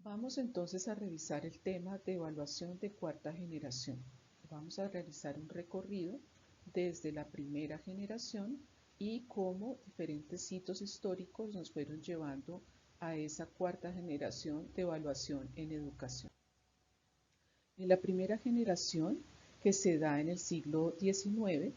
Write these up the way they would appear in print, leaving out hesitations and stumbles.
Vamos entonces a revisar el tema de evaluación de cuarta generación. Vamos a realizar un recorrido desde la primera generación y cómo diferentes hitos históricos nos fueron llevando a esa cuarta generación de evaluación en educación. En la primera generación, que se da en el siglo XIX,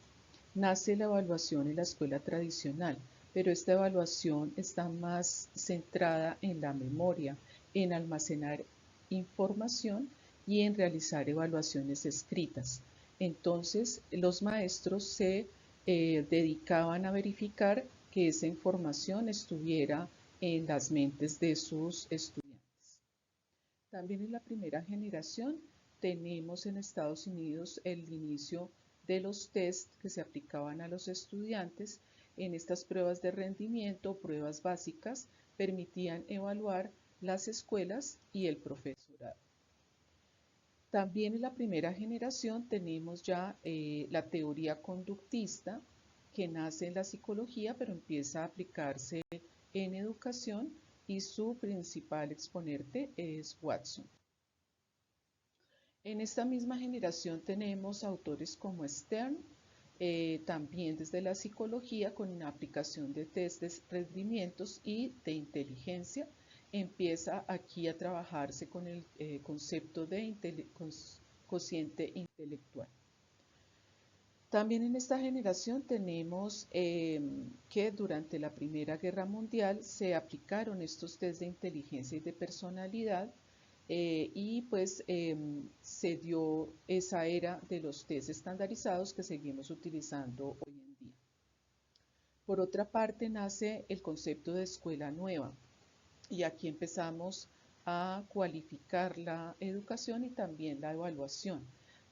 nace la evaluación en la escuela tradicional, pero esta evaluación está más centrada en la memoria, en almacenar información y en realizar evaluaciones escritas. Entonces, los maestros se dedicaban a verificar que esa información estuviera en las mentes de sus estudiantes. También en la primera generación tenemos en Estados Unidos el inicio de los test que se aplicaban a los estudiantes. En estas pruebas de rendimiento, pruebas básicas, permitían evaluar las escuelas y el profesorado. También en la primera generación tenemos ya la teoría conductista que nace en la psicología pero empieza a aplicarse en educación y su principal exponente es Watson. En esta misma generación tenemos autores como Stern, también desde la psicología con una aplicación de test de rendimientos y de inteligencia. Empieza aquí a trabajarse con el concepto de cociente intelectual. También en esta generación tenemos que durante la Primera Guerra Mundial se aplicaron estos test de inteligencia y de personalidad y pues se dio esa era de los test estandarizados que seguimos utilizando hoy en día. Por otra parte nace el concepto de escuela nueva y aquí empezamos a cualificar la educación y también la evaluación,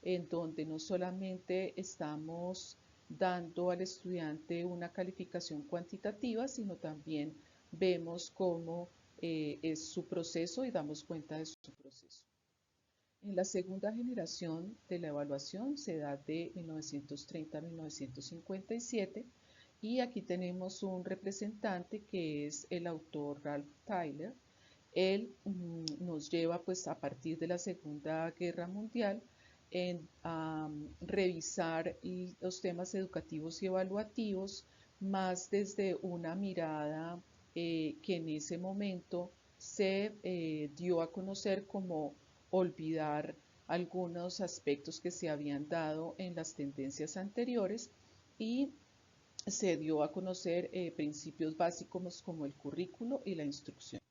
en donde no solamente estamos dando al estudiante una calificación cuantitativa, sino también vemos cómo es su proceso y damos cuenta de su proceso. En la segunda generación de la evaluación se da de 1930 a 1957 y aquí tenemos un representante que es el autor Ralph Tyler. Él nos lleva pues a partir de la Segunda Guerra Mundial a revisar los temas educativos y evaluativos más desde una mirada que en ese momento se dio a conocer como olvidar algunos aspectos que se habían dado en las tendencias anteriores y se dio a conocer principios básicos como el currículo y la instrucción.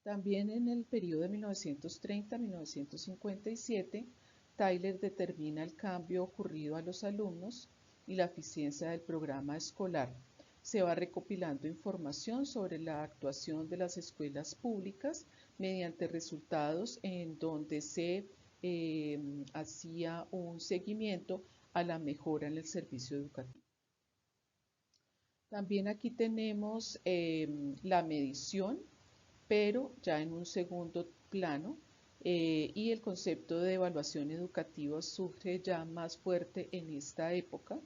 También en el periodo de 1930 a 1957, Tyler determina el cambio ocurrido a los alumnos y la eficiencia del programa escolar. Se va recopilando información sobre la actuación de las escuelas públicas mediante resultados en donde se hacía un seguimiento a la mejora en el servicio educativo. También aquí tenemos la medición, pero ya en un segundo plano, y el concepto de evaluación educativa surge ya más fuerte en esta época.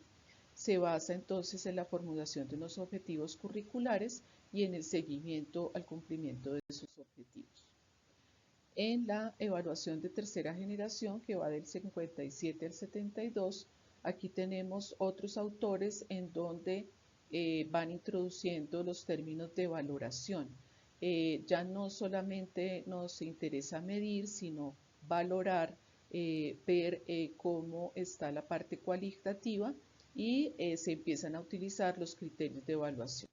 Se basa entonces en la formulación de unos objetivos curriculares y en el seguimiento al cumplimiento de sus objetivos. En la evaluación de tercera generación, que va del 57 al 72, aquí tenemos otros autores en donde van introduciendo los términos de valoración. Ya no solamente nos interesa medir, sino valorar, ver cómo está la parte cualitativa y se empiezan a utilizar los criterios de evaluación.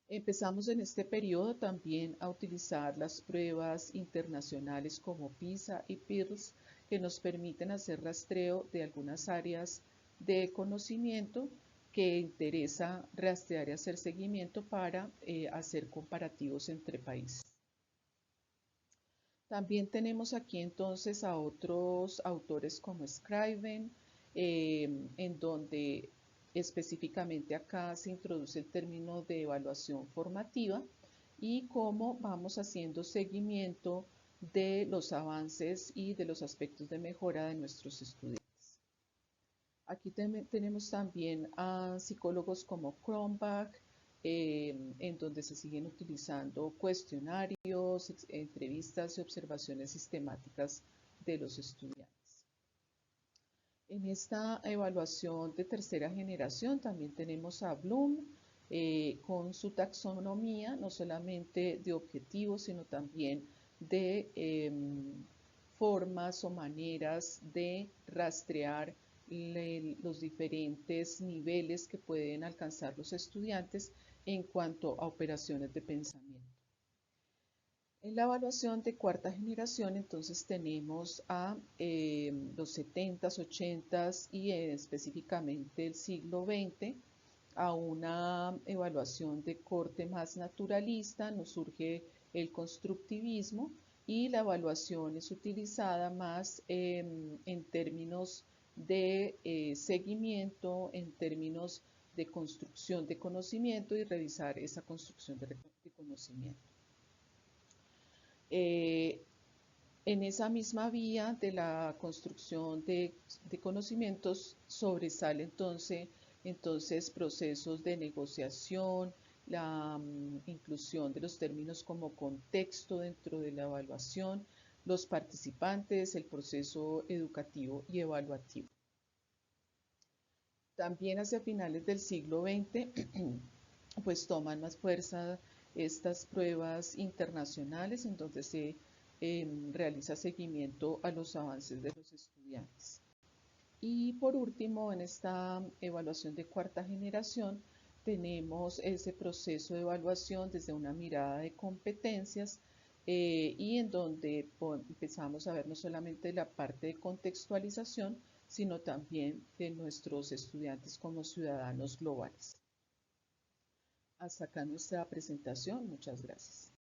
Empezamos en este periodo también a utilizar las pruebas internacionales como PISA y PIRLS que nos permiten hacer rastreo de algunas áreas de conocimiento que interesa rastrear y hacer seguimiento para hacer comparativos entre países. También tenemos aquí entonces a otros autores como Scriven, en donde específicamente acá se introduce el término de evaluación formativa y cómo vamos haciendo seguimiento de los avances y de los aspectos de mejora de nuestros estudiantes. Aquí tenemos también a psicólogos como Cronbach, en donde se siguen utilizando cuestionarios, entrevistas y observaciones sistemáticas de los estudiantes. En esta evaluación de tercera generación también tenemos a Bloom con su taxonomía, no solamente de objetivos, sino también de formas o maneras de rastrear los diferentes niveles que pueden alcanzar los estudiantes en cuanto a operaciones de pensamiento. En la evaluación de cuarta generación, entonces tenemos a los 70s, 80s y específicamente el siglo XX, a una evaluación de corte más naturalista, nos surge el constructivismo y la evaluación es utilizada más en términos de seguimiento, en términos de construcción de conocimiento y revisar esa construcción de conocimiento. En esa misma vía de la construcción de conocimientos sobresale entonces procesos de negociación, la inclusión de los términos como contexto dentro de la evaluación, los participantes, el proceso educativo y evaluativo. También hacia finales del siglo XX, pues toman más fuerza estas pruebas internacionales en donde se realiza seguimiento a los avances de los estudiantes. Y por último, en esta evaluación de cuarta generación, tenemos ese proceso de evaluación desde una mirada de competencias y en donde empezamos a ver no solamente la parte de contextualización, sino también de nuestros estudiantes como ciudadanos globales. Hasta acá nuestra presentación. Muchas gracias.